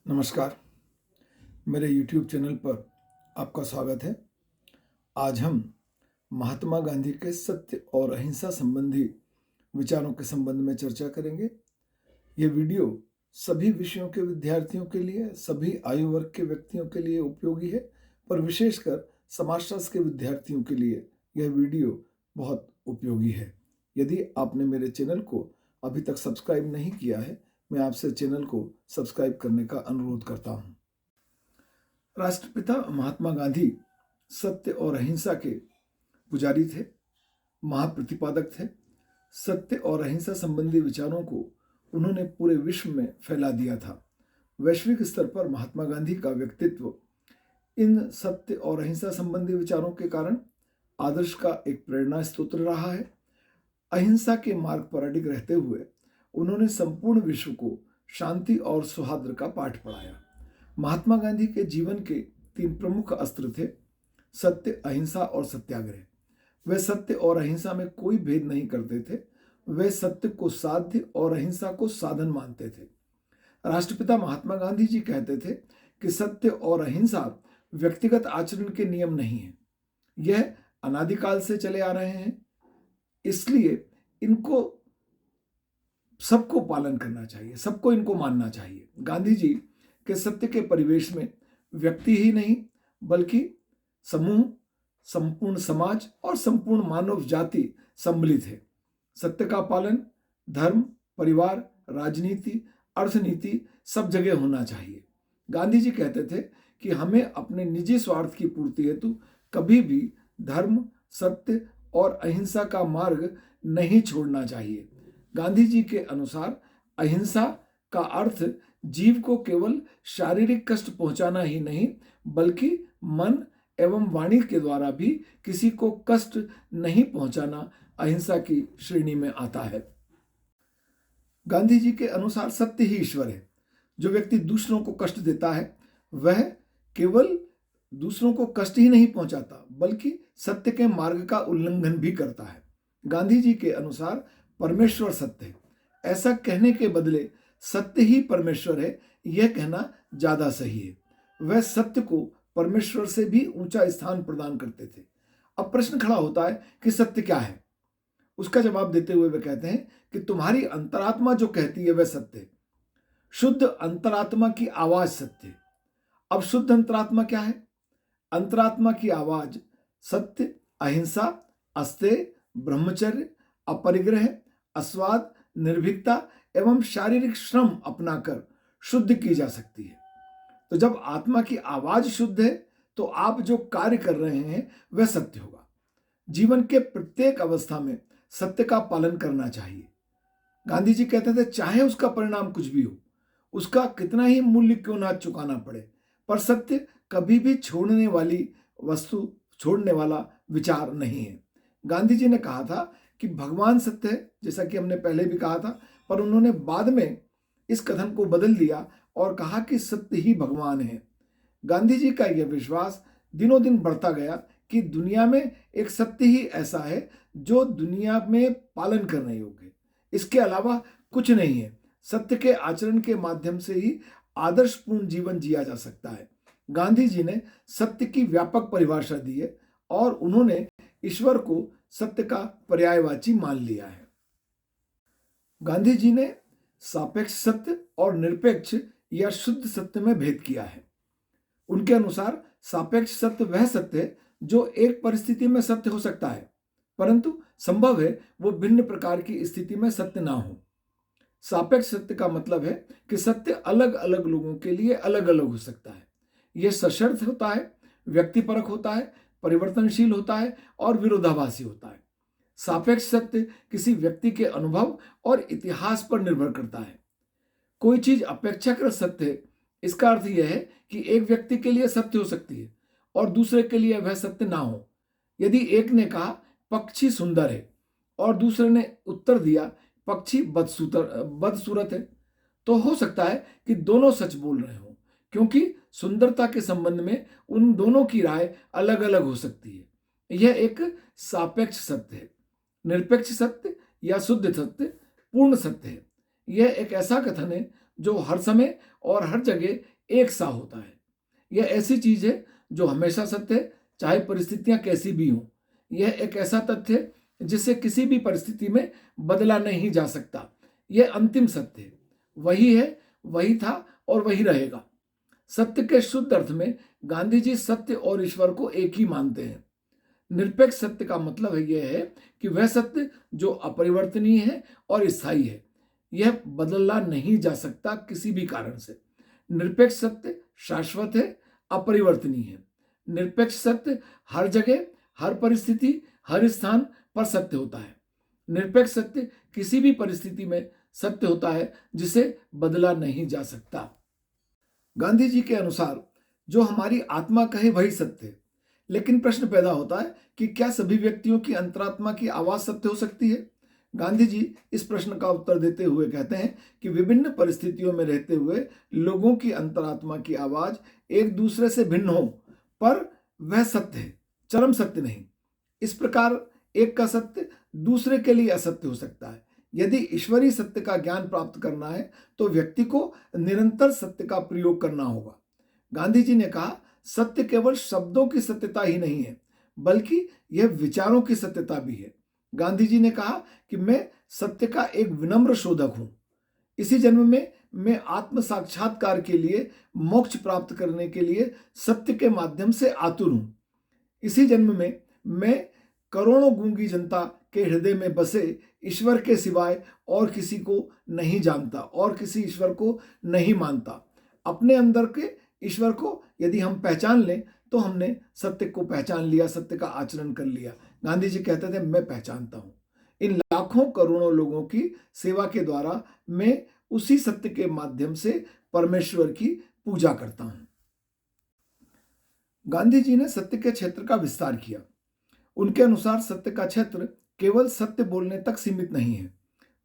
नमस्कार, मेरे YouTube channel पर आपका स्वागत है। आज हम महात्मा गांधी के सत्य और अहिंसा संबंधी विचारों के संबंध में चर्चा करेंगे। ये वीडियो सभी विषयों के विद्यार्थियों के लिए, सभी आयु वर्ग के व्यक्तियों के लिए उपयोगी है, पर विशेषकर समाजशास्त्र के विद्यार्थियों के लिए यह वीडियो बहुत उपयोगी है। यदि आपने मेरे चैनल को अभी तक सब्सक्राइब नहीं किया है, मैं आपसे चैनल को सब्सक्राइब करने का अनुरोध करता हूं। राष्ट्रपिता महात्मा गांधी सत्य और अहिंसा के पुजारी थे, महाप्रतिपादक थे। सत्य और अहिंसा संबंधी विचारों को उन्होंने पूरे विश्व में फैला दिया था। वैश्विक स्तर पर महात्मा गांधी का व्यक्तित्व इन सत्य और अहिंसा संबंधी विचारों के कारण आदर्श का एक प्रेरणा स्रोत रहा है। अहिंसा के मार्ग पर अडिग रहते हुए उन्होंने संपूर्ण विश्व को शांति और सौहार्द का पाठ पढ़ाया। महात्मा गांधी के जीवन के 3 प्रमुख अस्त्र थे: सत्य, अहिंसा और सत्याग्रह। वे सत्य और अहिंसा में कोई भेद नहीं करते थे। वे सत्य को साध्य और अहिंसा को साधन मानते थे। राष्ट्रपिता महात्मा गांधी जी कहते थे कि सत्य और अहिंसा व्यक्तिगत आचरण के नियम नहीं है, यह अनादिकाल से चले आ रहे हैं, इसलिए इनको सबको पालन करना चाहिए, सबको इनको मानना चाहिए। गांधी जी के सत्य के परिवेश में व्यक्ति ही नहीं बल्कि समूह, संपूर्ण समाज और संपूर्ण मानव जाति सम्मिलित है। सत्य का पालन धर्म, परिवार, राजनीति, अर्थनीति सब जगह होना चाहिए। गांधी जी कहते थे कि हमें अपने निजी स्वार्थ की पूर्ति हेतु कभी भी धर्म, सत्य और अहिंसा का मार्ग नहीं छोड़ना चाहिए। गांधी जी के अनुसार अहिंसा का अर्थ जीव को केवल शारीरिक कष्ट पहुंचाना ही नहीं बल्कि मन एवं वाणी के द्वारा भी किसी को कष्ट नहीं पहुंचाना अहिंसा की श्रेणी में आता है। गांधी जी के अनुसार सत्य ही ईश्वर है। जो व्यक्ति दूसरों को कष्ट देता है वह केवल दूसरों को कष्ट ही नहीं पहुंचाता बल्कि सत्य के मार्ग का उल्लंघन भी करता है। गांधी जी के अनुसार परमेश्वर सत्य है। ऐसा कहने के बदले सत्य ही परमेश्वर है, यह कहना ज्यादा सही है। वह सत्य को परमेश्वर से भी ऊंचा स्थान प्रदान करते थे। अब प्रश्न खड़ा होता है कि सत्य क्या है। उसका जवाब देते हुए वे कहते हैं कि तुम्हारी अंतरात्मा जो कहती है वह सत्य है। शुद्ध अंतरात्मा की आवाज सत्य है। अब शुद्ध अंतरात्मा क्या है? अंतरात्मा की आवाज सत्य, अहिंसा, अस्तेय, ब्रह्मचर्य, अपरिग्रह, अस्वाद, निर्भीकता एवं शारीरिक श्रम अपनाकर शुद्ध की जा सकती है। तो जब आत्मा की आवाज शुद्ध है तो आप जो कार्य कर रहे हैं वह सत्य होगा। जीवन के प्रत्येक अवस्था में सत्य का पालन करना चाहिए। गांधी जी कहते थे चाहे उसका परिणाम कुछ भी हो, उसका कितना ही मूल्य क्यों ना चुकाना पड़े, पर सत्य कभी भी छोड़ने वाला विचार नहीं है। गांधी जी ने कहा था कि भगवान सत्य है, जैसा कि हमने पहले भी कहा था, पर उन्होंने बाद में इस कथन को बदल दिया और कहा कि सत्य ही भगवान है। गांधी जी का यह विश्वास दिनों दिन बढ़ता गया कि दुनिया में एक सत्य ही ऐसा है जो दुनिया में पालन करने योग्य है, इसके अलावा कुछ नहीं है। सत्य के आचरण के माध्यम से ही आदर्शपूर्ण जीवन जिया जा सकता है। गांधी जी ने सत्य की व्यापक परिभाषा दी है और उन्होंने ईश्वर को सत्य का पर्यायवाची मान लिया है। गांधी जी ने सापेक्ष सत्य और निरपेक्ष या शुद्ध सत्य में भेद किया है। उनके अनुसार सापेक्ष सत्य वह सत्य है जो एक परिस्थिति में सत्य हो सकता है, परंतु संभव है वो भिन्न प्रकार की स्थिति में सत्य ना हो। सापेक्ष सत्य का मतलब है कि सत्य अलग अलग लोगों के लिए अलग अलग हो सकता है। यह सशर्त होता है, व्यक्तिपरक होता है, परिवर्तनशील होता है और विरोधाभासी होता है। सापेक्ष सत्य किसी व्यक्ति के अनुभव और इतिहास पर निर्भर करता है। कोई चीज अपेक्षाकृत सत्य है, इसका अर्थ यह है कि एक व्यक्ति के लिए सत्य हो सकती है और दूसरे के लिए वह सत्य ना हो। यदि एक ने कहा पक्षी सुंदर है और दूसरे ने उत्तर दिया पक्षी बदसूरत है, तो हो सकता है कि दोनों सच बोल रहे हों, क्योंकि सुंदरता के संबंध में उन दोनों की राय अलग अलग हो सकती है। यह एक सापेक्ष सत्य है। निरपेक्ष सत्य या शुद्ध सत्य पूर्ण सत्य है। यह एक ऐसा कथन है जो हर समय और हर जगह एक सा होता है। यह ऐसी चीज है जो हमेशा सत्य है, चाहे परिस्थितियां कैसी भी हों। यह एक ऐसा तथ्य है जिसे किसी भी परिस्थिति में बदला नहीं जा सकता। यह अंतिम सत्य है, वही है, वही था और वही रहेगा। सत्य के शुद्ध अर्थ में गांधी जी सत्य और ईश्वर को एक ही मानते हैं। निरपेक्ष सत्य का मतलब है यह है कि वह सत्य जो अपरिवर्तनीय है और स्थायी है, यह बदला नहीं जा सकता किसी भी कारण से। निरपेक्ष सत्य शाश्वत है, अपरिवर्तनीय है। निरपेक्ष सत्य हर जगह, हर परिस्थिति, हर स्थान पर सत्य होता है। निरपेक्ष सत्य किसी भी परिस्थिति में सत्य होता है जिसे बदला नहीं जा सकता। गांधी जी के अनुसार जो हमारी आत्मा कहे वही सत्य है, लेकिन प्रश्न पैदा होता है कि क्या सभी व्यक्तियों की अंतरात्मा की आवाज सत्य हो सकती है? गांधी जी इस प्रश्न का उत्तर देते हुए कहते हैं कि विभिन्न परिस्थितियों में रहते हुए लोगों की अंतरात्मा की आवाज एक दूसरे से भिन्न हो, पर वह सत्य है, चरम सत्य नहीं। इस प्रकार एक का सत्य दूसरे के लिए असत्य हो सकता है। यदि ईश्वरीय सत्य का ज्ञान प्राप्त करना है तो व्यक्ति को निरंतर सत्य का प्रयोग करना होगा। गांधी जी ने कहा, सत्य केवल शब्दों की सत्यता ही नहीं है, बल्कि यह विचारों की सत्यता भी है। गांधी जी ने कहा कि मैं सत्य का एक विनम्र शोधक हूं। इसी जन्म में मैं आत्म साक्षात्कार के लिए, मोक्ष प्राप्त करने के लिए सत्य के माध्यम से आतुर हूं। इसी जन्म में मैं करोड़ों गूंगी जनता के हृदय में बसे ईश्वर के सिवाय और किसी को नहीं जानता और किसी ईश्वर को नहीं मानता। अपने अंदर के ईश्वर को यदि हम पहचान लें तो हमने सत्य को पहचान लिया, सत्य का आचरण कर लिया। गांधी जी कहते थे, मैं पहचानता हूं। इन लाखों करोड़ों लोगों की सेवा के द्वारा मैं उसी सत्य के माध्यम से परमेश्वर की पूजा करता हूं। गांधी जी ने सत्य के क्षेत्र का विस्तार किया। उनके अनुसार सत्य का क्षेत्र केवल सत्य बोलने तक सीमित नहीं है।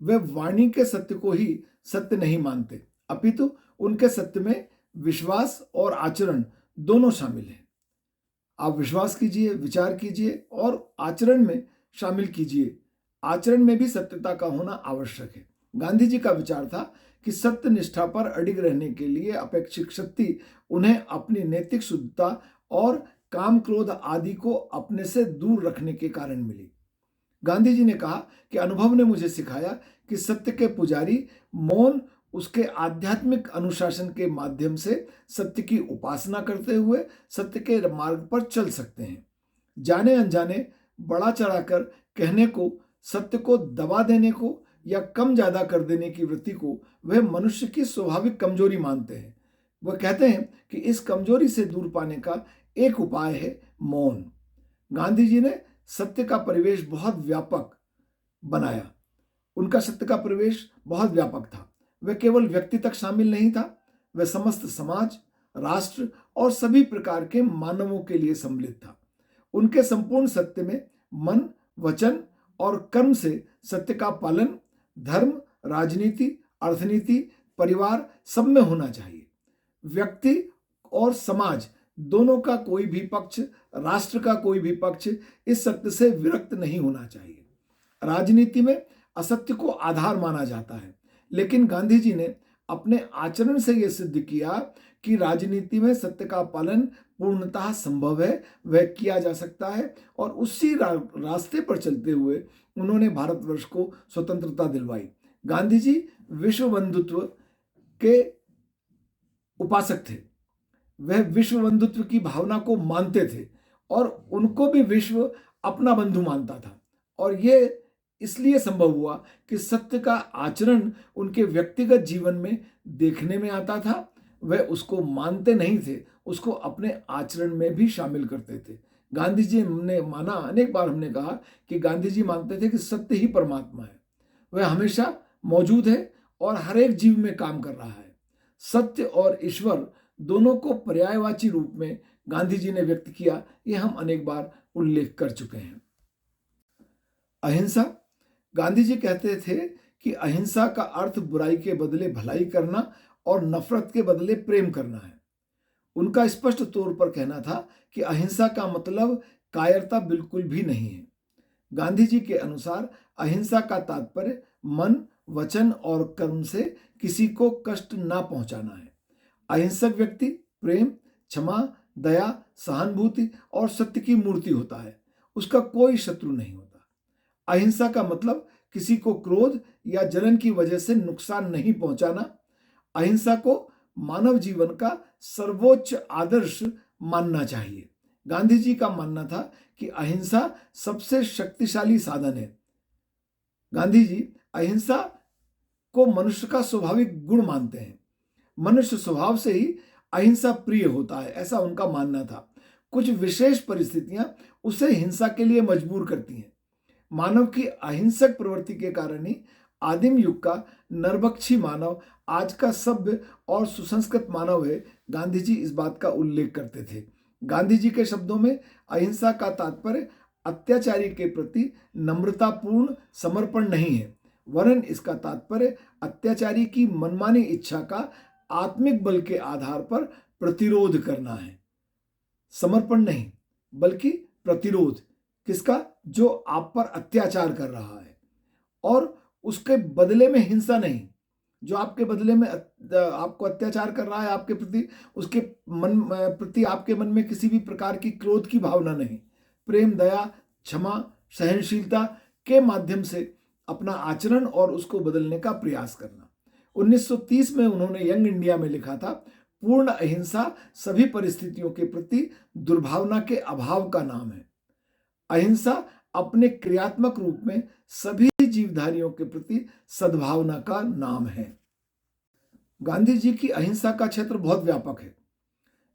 वे वाणी के सत्य को ही सत्य नहीं मानते, अपितु उनके सत्य में विश्वास और आचरण दोनों शामिल हैं। आप विश्वास कीजिए, विचार कीजिए और आचरण में शामिल कीजिए। आचरण में भी सत्यता का होना आवश्यक है। गांधी जी का विचार था कि सत्य निष्ठा पर अडिग रहने के लिए अपेक्षित शक्ति उन्हें अपनी नैतिक शुद्धता और काम क्रोध आदि को अपने से दूर रखने के कारण मिली। गांधी जी ने कहा कि अनुभव ने मुझे सिखाया कि सत्य के पुजारी मौन उसके आध्यात्मिक अनुशासन के माध्यम से सत्य की उपासना करते हुए सत्य के मार्ग पर चल सकते हैं। जाने अनजाने बड़ा चढ़ाकर कहने को, सत्य को दबा देने को या कम ज्यादा कर देने की वृत्ति को वह मनुष्य की स्वाभाविक कमजोरी मानते हैं। वह कहते हैं कि इस कमजोरी से दूर पाने का एक उपाय है मौन। गांधी जी ने सत्य का परिवेश बहुत व्यापक बनाया। उनका सत्य का परिवेश बहुत व्यापक था। वह केवल व्यक्ति तक शामिल नहीं था, वह समस्त समाज, राष्ट्र और सभी प्रकार के मानवों के लिए सम्मिलित था। उनके संपूर्ण सत्य में मन, वचन और कर्म से सत्य का पालन धर्म, राजनीति, अर्थनीति, परिवार सब में होना चाहिए। व्यक्ति और समाज दोनों का कोई भी पक्ष, राष्ट्र का कोई भी पक्ष इस सत्य से विरक्त नहीं होना चाहिए। राजनीति में असत्य को आधार माना जाता है, लेकिन गांधी जी ने अपने आचरण से यह सिद्ध किया कि राजनीति में सत्य का पालन पूर्णतः संभव है, वह किया जा सकता है और उसी रास्ते पर चलते हुए उन्होंने भारतवर्ष को स्वतंत्रता दिलवाई। गांधी जी विश्व बंधुत्व के उपासक थे। वह विश्व बंधुत्व की भावना को मानते थे और उनको भी विश्व अपना बंधु मानता था। और यह इसलिए संभव हुआ कि सत्य का आचरण उनके व्यक्तिगत जीवन में देखने में आता था। वह उसको मानते नहीं थे, उसको अपने आचरण में भी शामिल करते थे। गांधी जी ने माना, अनेक बार हमने कहा कि गांधी जी मानते थे कि सत्य ही परमात्मा है, वह हमेशा मौजूद है और हर एक जीव में काम कर रहा है। सत्य और ईश्वर दोनों को पर्यायवाची रूप में गांधी जी ने व्यक्त किया, यह हम अनेक बार उल्लेख कर चुके हैं। अहिंसा। गांधी जी कहते थे कि अहिंसा का अर्थ बुराई के बदले भलाई करना और नफरत के बदले प्रेम करना है। उनका स्पष्ट तौर पर कहना था कि अहिंसा का मतलब कायरता बिल्कुल भी नहीं है। गांधी जी के अनुसार अहिंसा का तात्पर्य मन, वचन और कर्म से किसी को कष्ट ना पहुंचाना है। अहिंसक व्यक्ति प्रेम, क्षमा, दया, सहानुभूति और सत्य की मूर्ति होता है। उसका कोई शत्रु नहीं होता। अहिंसा का मतलब किसी को क्रोध या जलन की वजह से नुकसान नहीं पहुंचाना। अहिंसा को मानव जीवन का सर्वोच्च आदर्श मानना चाहिए। गांधी जी का मानना था कि अहिंसा सबसे शक्तिशाली साधन है। गांधी जी अहिंसा को मनुष्य का स्वाभाविक गुण मानते हैं। मनुष्य स्वभाव से ही अहिंसा प्रिय होता है, ऐसा उनका मानना था। कुछ विशेष परिस्थितियां उसे हिंसा के लिए मजबूर करती हैं। मानव की अहिंसक प्रवृत्ति के कारण ही आदिम युग का नरभक्षी मानव आज का सभ्य और सुसंस्कृत मानव है। गांधी जी इस बात का उल्लेख करते थे। गांधी जी के शब्दों में अहिंसा का तात्पर्य अत्याचारी के प्रति नम्रतापूर्ण समर्पण नहीं है, वरन इसका तात्पर्य अत्याचारी की मनमानी इच्छा का आत्मिक बल के आधार पर प्रतिरोध करना है। समर्पण नहीं बल्कि प्रतिरोध। किसका? जो आप पर अत्याचार कर रहा है, और उसके बदले में हिंसा नहीं। जो आपके बदले में आपको अत्याचार कर रहा है आपके प्रति, उसके मन प्रति आपके मन में किसी भी प्रकार की क्रोध की भावना नहीं। प्रेम, दया, क्षमा, सहनशीलता के माध्यम से अपना आचरण और उसको बदलने का प्रयास करना। 1930 में उन्होंने यंग इंडिया में लिखा था, पूर्ण अहिंसा सभी परिस्थितियों के प्रति दुर्भावना के अभाव का नाम है। अहिंसा अपने क्रियात्मक रूप में सभी जीवधारियों के प्रति सद्भावना का नाम है। गांधी जी की अहिंसा का क्षेत्र बहुत व्यापक है।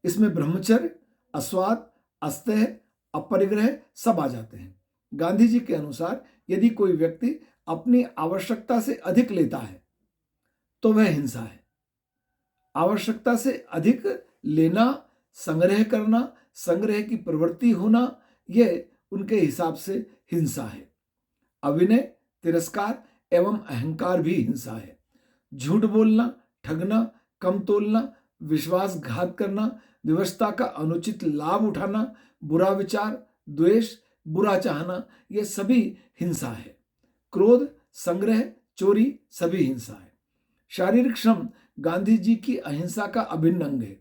इसमें ब्रह्मचर्य, अस्वाद, अस्तेय, अपरिग्रह सब आ जाते हैं। गांधी जी के अनुसार यदि कोई व्यक्ति अपनी आवश्यकता से अधिक लेता है तो वह हिंसा है। आवश्यकता से अधिक लेना, संग्रह करना, संग्रह की प्रवृत्ति होना, यह उनके हिसाब से हिंसा है। अविनय, तिरस्कार एवं अहंकार भी हिंसा है। झूठ बोलना, ठगना, कम तोलना, विश्वासघात करना, विवशता का अनुचित लाभ उठाना, बुरा विचार, द्वेष, बुरा चाहना, ये सभी हिंसा है। क्रोध, संग्रह, चोरी सभी हिंसा है। शारीरिक श्रम गांधी जी की अहिंसा का अभिन्न अंग है।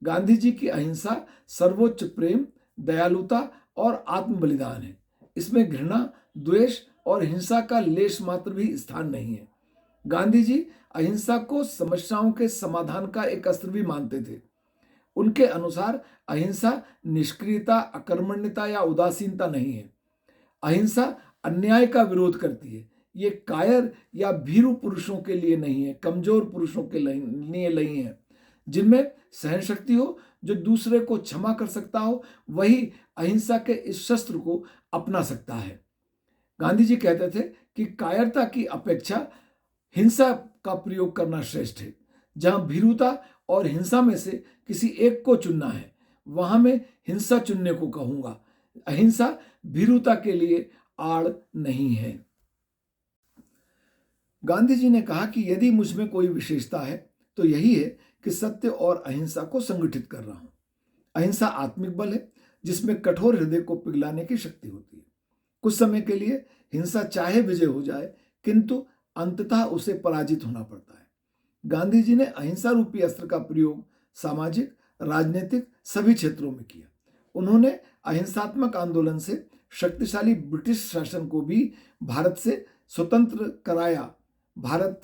गांधी जी की अहिंसा सर्वोच्च प्रेम, दयालुता और आत्म बलिदान है। इसमें घृणा, द्वेष और हिंसा का लेश मात्र भी स्थान नहीं है। गांधी जी अहिंसा को समस्याओं के समाधान का एक अस्त्र भी मानते थे। उनके अनुसार अहिंसा निष्क्रियता, अकर्मण्यता या उदासीनता नहीं है। अहिंसा अन्याय का विरोध करती है। ये कायर या भीरू पुरुषों के लिए नहीं है, कमजोर पुरुषों के लिए नहीं है। जिनमें सहन शक्ति हो, जो दूसरे को क्षमा कर सकता हो, वही अहिंसा के इस शस्त्र को अपना सकता है। गांधी जी कहते थे कि कायरता की अपेक्षा हिंसा का प्रयोग करना श्रेष्ठ है। जहां भीरुता और हिंसा में से किसी एक को चुनना है, वहां मैं हिंसा चुनने को कहूंगा। अहिंसा भीरुता के लिए आड़ नहीं है। गांधी जी ने कहा कि यदि मुझ में कोई विशेषता है तो यही है कि सत्य और अहिंसा को संगठित कर रहा हूं। अहिंसा आत्मिक बल है जिसमें कठोर हृदय को पिघलाने की शक्ति होती है। कुछ समय के लिए हिंसा चाहे विजय हो जाए, किंतु अंततः उसे पराजित होना पड़ता है। गांधी जी ने अहिंसा रूपी अस्त्र का प्रयोग सामाजिक, राजनीतिक सभी क्षेत्रों में किया। उन्होंने अहिंसात्मक आंदोलन से शक्तिशाली ब्रिटिश शासन को भी भारत से स्वतंत्र कराया, भारत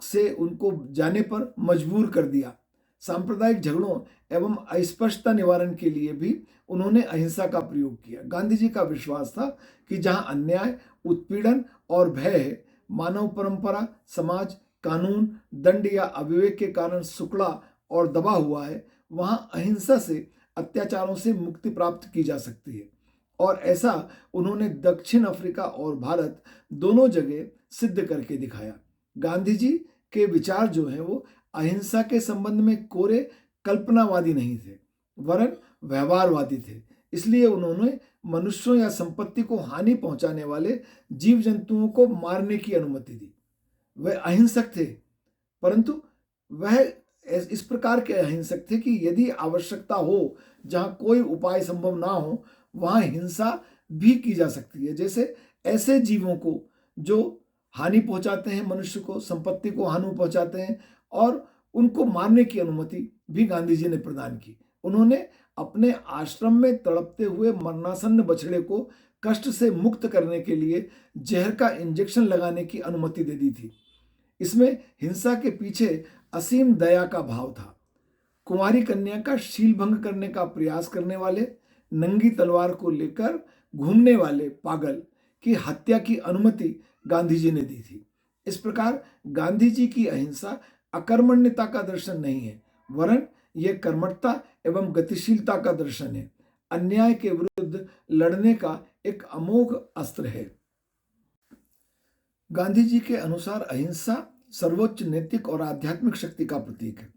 से उनको जाने पर मजबूर कर दिया। सांप्रदायिक झगड़ों एवं अस्पष्टता निवारण के लिए भी उन्होंने अहिंसा का प्रयोग किया। गांधी जी का विश्वास था कि जहां अन्याय, उत्पीड़न और भय है, मानव परंपरा, समाज, कानून, दंड या अविवेक के कारण सुकड़ा और दबा हुआ है, वहां अहिंसा से अत्याचारों से मुक्ति प्राप्त की जा सकती है। और ऐसा उन्होंने दक्षिण अफ्रीका और भारत दोनों जगह सिद्ध करके दिखाया। गांधी जी के विचार जो हैं वो अहिंसा के संबंध में कोरे कल्पनावादी नहीं थे, वरन व्यवहारवादी थे। इसलिए उन्होंने मनुष्यों या संपत्ति को हानि पहुंचाने वाले जीव जंतुओं को मारने की अनुमति दी। वह अहिंसक थे, परंतु वह इस प्रकार के अहिंसक थे कि यदि आवश्यकता हो, जहां कोई उपाय संभव ना हो, वहां हिंसा भी की जा सकती है। जैसे ऐसे जीवों को जो हानि पहुंचाते हैं, मनुष्य को, संपत्ति को हानि पहुंचाते हैं, और उनको मारने की अनुमति भी गांधी जी ने प्रदान की। उन्होंने अपने आश्रम में तड़पते हुए मरणासन्न बछड़े को कष्ट से मुक्त करने के लिए जहर का इंजेक्शन लगाने की अनुमति दे दी थी। इसमें हिंसा के पीछे असीम दया का भाव था। कुंवारी कन्या का शील भंग करने का प्रयास करने वाले, नंगी तलवार को लेकर घूमने वाले पागल की हत्या की अनुमति गांधी जी ने दी थी। इस प्रकार गांधी जी की अहिंसा अकर्मण्यता का दर्शन नहीं है, वरन यह कर्मठता एवं गतिशीलता का दर्शन है। अन्याय के विरुद्ध लड़ने का एक अमोघ अस्त्र है। गांधी जी के अनुसार अहिंसा सर्वोच्च नैतिक और आध्यात्मिक शक्ति का प्रतीक है।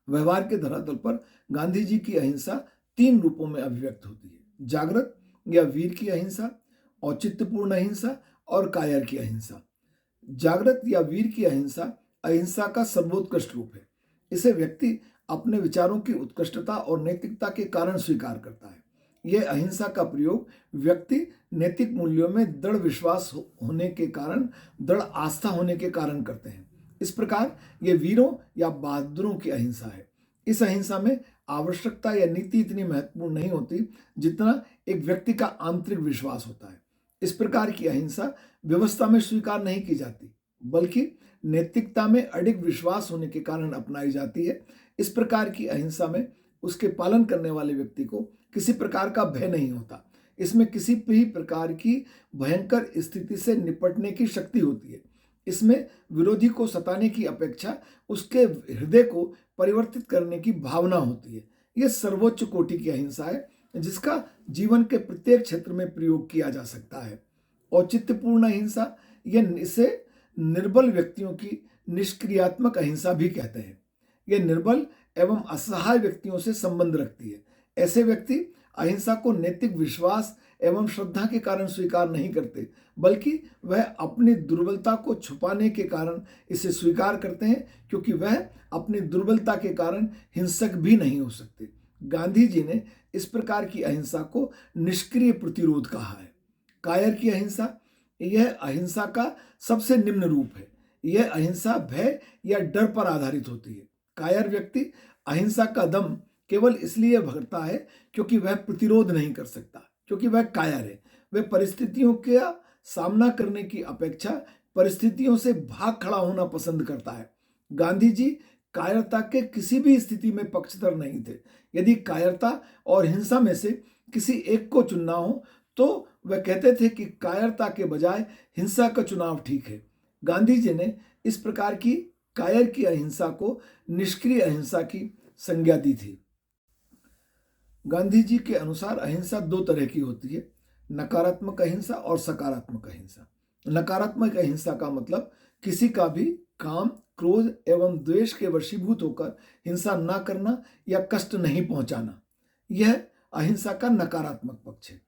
व्यवहार के धरातल पर गांधी जी की अहिंसा 3 रूपों में अभिव्यक्त होती है: जागृत या वीर की अहिंसा, औचित्यपूर्ण अहिंसा और कायर की अहिंसा। जागृत या वीर की अहिंसा अहिंसा का सर्वोत्कृष्ट रूप है। इसे व्यक्ति अपने विचारों की उत्कृष्टता और नैतिकता के कारण स्वीकार करता है। यह अहिंसा का प्रयोग व्यक्ति नैतिक मूल्यों में दृढ़ विश्वास होने के कारण, दृढ़ आस्था होने के कारण करते हैं। इस प्रकार यह वीरों या बहादुरों की अहिंसा है। इस अहिंसा में आवश्यकता या नीति इतनी महत्वपूर्ण नहीं होती जितना एक व्यक्ति का आंतरिक विश्वास होता है। इस प्रकार की अहिंसा व्यवस्था में स्वीकार नहीं की जाती, बल्कि नैतिकता में अडिग विश्वास होने के कारण अपनाई जाती है। इस प्रकार की अहिंसा में उसके पालन करने वाले व्यक्ति को किसी प्रकार का भय नहीं होता। इसमें किसी भी प्रकार की भयंकर स्थिति से निपटने की शक्ति होती है। इसमें विरोधी को सताने की अपेक्षा उसके हृदय को परिवर्तित करने की भावना होती है। यह सर्वोच्च कोटि की अहिंसा है, जिसका जीवन के प्रत्येक क्षेत्र में प्रयोग किया जा सकता है। औचित्यपूर्ण अहिंसा, इसे निर्बल व्यक्तियों की निष्क्रियात्मक अहिंसा भी कहते हैं। यह निर्बल एवं असहाय व्यक्तियों से संबंध रखती है। ऐसे व्यक्ति अहिंसा को नैतिक विश्वास एवं श्रद्धा के कारण स्वीकार नहीं करते, बल्कि वह अपनी दुर्बलता को छुपाने के कारण इसे स्वीकार करते हैं, क्योंकि वह अपनी दुर्बलता के कारण हिंसक भी नहीं हो सकते। गांधी जी ने इस प्रकार की अहिंसा को निष्क्रिय प्रतिरोध कहा है। कायर की अहिंसा, यह अहिंसा का सबसे निम्न रूप है। यह अहिंसा भय या डर पर आधारित होती है। कायर व्यक्ति अहिंसा का दम केवल इसलिए भरता है क्योंकि वह प्रतिरोध नहीं कर सकता, क्योंकि वह कायर है। वह परिस्थितियों का सामना करने की अपेक्षा परिस्थितियों से भाग खड़ा होना पसंद करता है। गांधी जी कायरता के किसी भी स्थिति में पक्षधर नहीं थे। यदि कायरता और हिंसा में से किसी एक को चुनना हो तो वह कहते थे कि कायरता के बजाय हिंसा का चुनाव ठीक है। गांधी जी ने इस प्रकार की कायर की अहिंसा को निष्क्रिय अहिंसा की संज्ञा दी थी। गांधी जी के अनुसार अहिंसा 2 तरह की होती है: नकारात्मक अहिंसा और सकारात्मक अहिंसा। नकारात्मक अहिंसा का मतलब किसी का भी काम, क्रोध एवं द्वेष के वशीभूत होकर हिंसा न करना या कष्ट नहीं पहुंचाना। यह अहिंसा का नकारात्मक पक्ष है।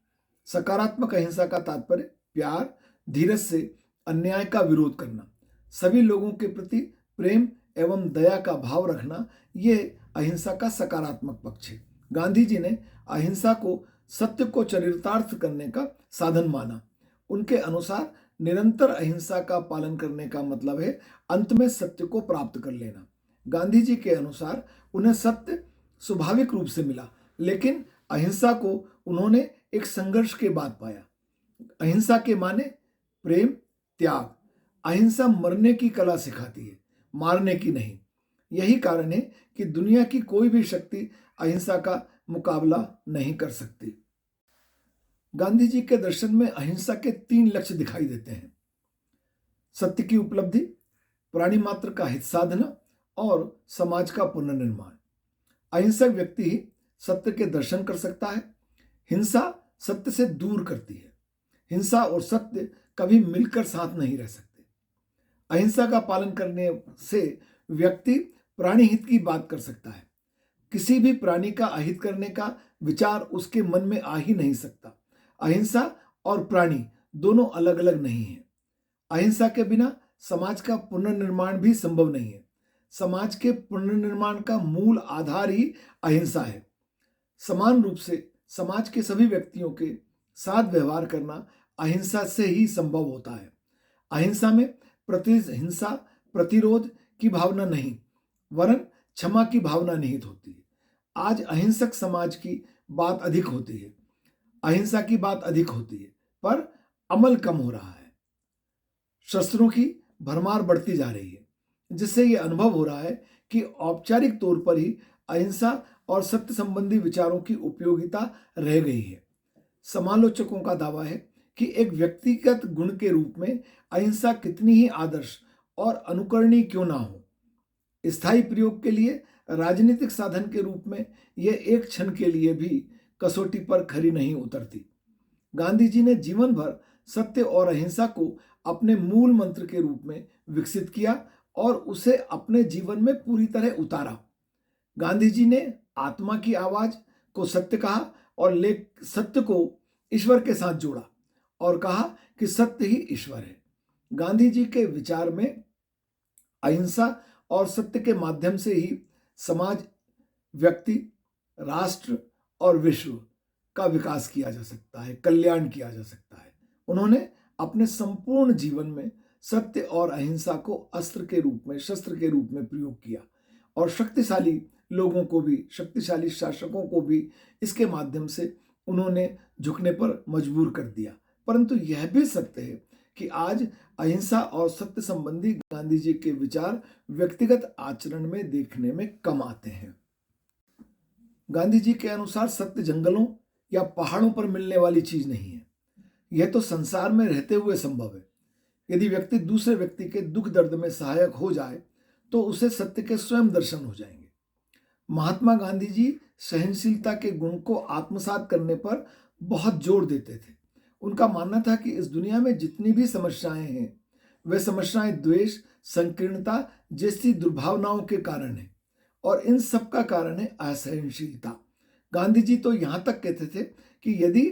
सकारात्मक अहिंसा का तात्पर्य प्यार, धीरज से अन्याय का विरोध करना, सभी लोगों के प्रति प्रेम एवं दया का भाव रखना, यह अहिंसा का सकारात्मक पक्ष है। गांधी जी ने अहिंसा को सत्य को चरितार्थ करने का साधन माना। उनके अनुसार निरंतर अहिंसा का पालन करने का मतलब है अंत में सत्य को प्राप्त कर लेना। गांधी जी के अनुसार उन्हें सत्य स्वाभाविक रूप से मिला, लेकिन अहिंसा को उन्होंने एक संघर्ष के बाद पाया। अहिंसा के माने प्रेम, त्याग। अहिंसा मरने की कला सिखाती है, मारने की नहीं। यही कारण है कि दुनिया की कोई भी शक्ति अहिंसा का मुकाबला नहीं कर सकती। गांधी जी के दर्शन में अहिंसा के 3 लक्ष्य दिखाई देते हैं: सत्य की उपलब्धि, प्राणी मात्र का हित साधना और समाज का पुनर्निर्माण। अहिंसक व्यक्ति ही सत्य के दर्शन कर सकता है। हिंसा सत्य से दूर करती है। हिंसा और सत्य कभी मिलकर साथ नहीं रह सकते। अहिंसा का पालन करने से व्यक्ति प्राणी हित की बात कर सकता है। किसी भी प्राणी का अहित करने का विचार उसके मन में आ ही नहीं सकता। अहिंसा और प्राणी दोनों अलग अलग नहीं हैं। अहिंसा के बिना समाज का पुनर्निर्माण भी संभव नहीं है। समाज के पुनर्निर्माण का मूल आधार ही अहिंसा है। समान रूप से समाज के सभी व्यक्तियों के साथ व्यवहार करना अहिंसा से ही संभव होता है। अहिंसा में हिंसा प्रतिरोध की भावना नहीं, वरन क्षमा की भावना निहित होती है। आज अहिंसक समाज की बात अधिक होती है, अहिंसा की बात अधिक होती है, पर अमल कम हो रहा है। शस्त्रों की भरमार बढ़ती जा रही है, जिससे यह अनुभव हो रहा है कि औपचारिक तौर पर ही अहिंसा और सत्य संबंधी विचारों की उपयोगिता रह गई है। समालोचकों का दावा है कि एक व्यक्तिगत गुण के रूप में अहिंसा कितनी ही आदर्श और अनुकरणीय क्यों ना हो, स्थायी प्रयोग के लिए राजनीतिक साधन के रूप में यह एक क्षण के लिए भी कसौटी पर खरी नहीं उतरती। गांधी जी ने जीवन भर सत्य और अहिंसा को अपने मूल मंत्र के रूप में विकसित किया और उसे अपने जीवन में पूरी तरह उतारा। गांधी जी ने आत्मा की आवाज को सत्य कहा और सत्य को ईश्वर के साथ जोड़ा और कहा कि सत्य ही ईश्वर है। गांधी जी के विचार में अहिंसा और सत्य के माध्यम से ही समाज, व्यक्ति, राष्ट्र और विश्व का विकास किया जा सकता है, कल्याण किया जा सकता है। उन्होंने अपने संपूर्ण जीवन में सत्य और अहिंसा को अस्त्र के रूप में, शस्त्र के रूप में प्रयोग किया और शक्तिशाली लोगों को भी, शक्तिशाली शासकों को भी इसके माध्यम से उन्होंने झुकने पर मजबूर कर दिया। परंतु यह भी सत्य है कि आज अहिंसा और सत्य संबंधी गांधी जी के विचार व्यक्तिगत आचरण में देखने में कम आते हैं। गांधी जी के अनुसार सत्य जंगलों या पहाड़ों पर मिलने वाली चीज नहीं है, यह तो संसार में रहते हुए संभव है। यदि व्यक्ति दूसरे व्यक्ति के दुख दर्द में सहायक हो जाए तो उसे सत्य के स्वयं दर्शन हो जाएंगे। महात्मा गांधी जी सहनशीलता के गुण को आत्मसात करने पर बहुत जोर देते थे। उनका मानना था कि इस दुनिया में जितनी भी समस्याएं हैं वे समस्याएं द्वेष, संकीर्णता जैसी दुर्भावनाओं के कारण है और इन सब का कारण है असहनशीलता। गांधी जी तो यहां तक कहते थे कि यदि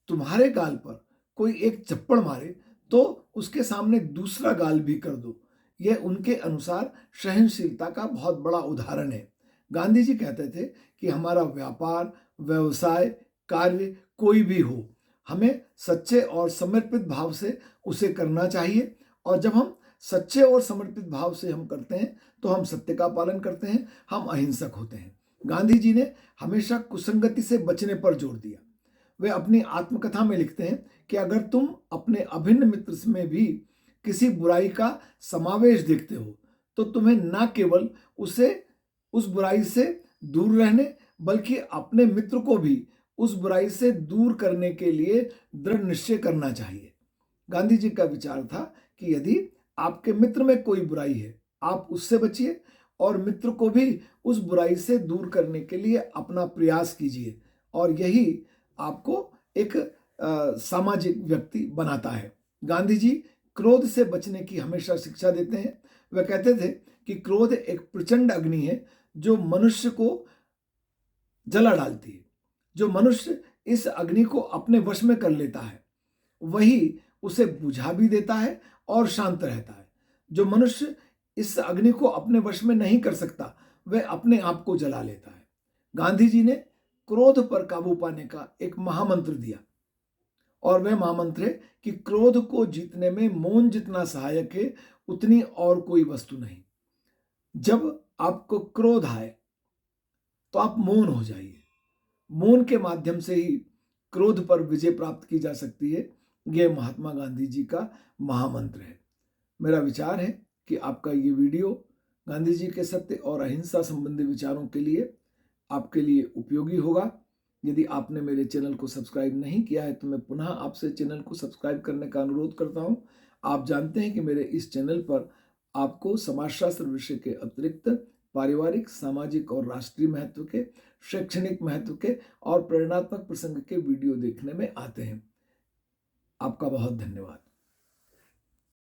तुम्हारे गाल पर कोई एक चप्पड़ मारे तो उसके सामने दूसरा गाल भी कर दो। यह उनके अनुसार सहनशीलता का बहुत बड़ा उदाहरण है। गांधी जी कहते थे कि हमारा व्यापार, व्यवसाय, कार्य कोई भी हो, हमें सच्चे और समर्पित भाव से उसे करना चाहिए और जब हम सच्चे और समर्पित भाव से हम करते हैं तो हम सत्य का पालन करते हैं, हम अहिंसक होते हैं। गांधी जी ने हमेशा कुसंगति से बचने पर जोर दिया। वे अपनी आत्मकथा में लिखते हैं कि अगर तुम अपने अभिन्न मित्र में भी किसी बुराई का समावेश देखते हो तो तुम्हें न केवल उस बुराई से दूर रहने बल्कि अपने मित्र को भी उस बुराई से दूर करने के लिए दृढ़ निश्चय करना चाहिए। गांधी जी का विचार था कि यदि आपके मित्र में कोई बुराई है, आप उससे बचिए और मित्र को भी उस बुराई से दूर करने के लिए अपना प्रयास कीजिए और यही आपको एक सामाजिक व्यक्ति बनाता है। गांधी जी क्रोध से बचने की हमेशा शिक्षा देते हैं। वे कहते थे कि क्रोध एक प्रचंड अग्नि है जो मनुष्य को जला डालती है। जो मनुष्य इस अग्नि को अपने वश में कर लेता है वही उसे बुझा भी देता है और शांत रहता है। जो मनुष्य इस अग्नि को अपने वश में नहीं कर सकता वह अपने आप को जला लेता है। गांधी जी ने क्रोध पर काबू पाने का एक महामंत्र दिया और वह महामंत्र है कि क्रोध को जीतने में मौन जितना सहायक है उतनी और कोई वस्तु नहीं। जब आपको क्रोध आए तो आप मौन हो जाइए। मौन के माध्यम से ही क्रोध पर विजय प्राप्त की जा सकती है। यह महात्मा गांधी जी का महामंत्र है। मेरा विचार है कि आपका ये वीडियो गांधी जी के सत्य और अहिंसा संबंधी विचारों के लिए आपके लिए उपयोगी होगा। यदि आपने मेरे चैनल को सब्सक्राइब नहीं किया है तो मैं पुनः आपसे चैनल को सब्सक्राइब करने का अनुरोध करता हूं। आप जानते हैं कि मेरे इस चैनल पर आपको समाजशास्त्र विषय के अतिरिक्त पारिवारिक, सामाजिक और राष्ट्रीय महत्व के, शैक्षणिक महत्व के और प्रेरणात्मक प्रसंग के वीडियो देखने में आते हैं। आपका बहुत धन्यवाद।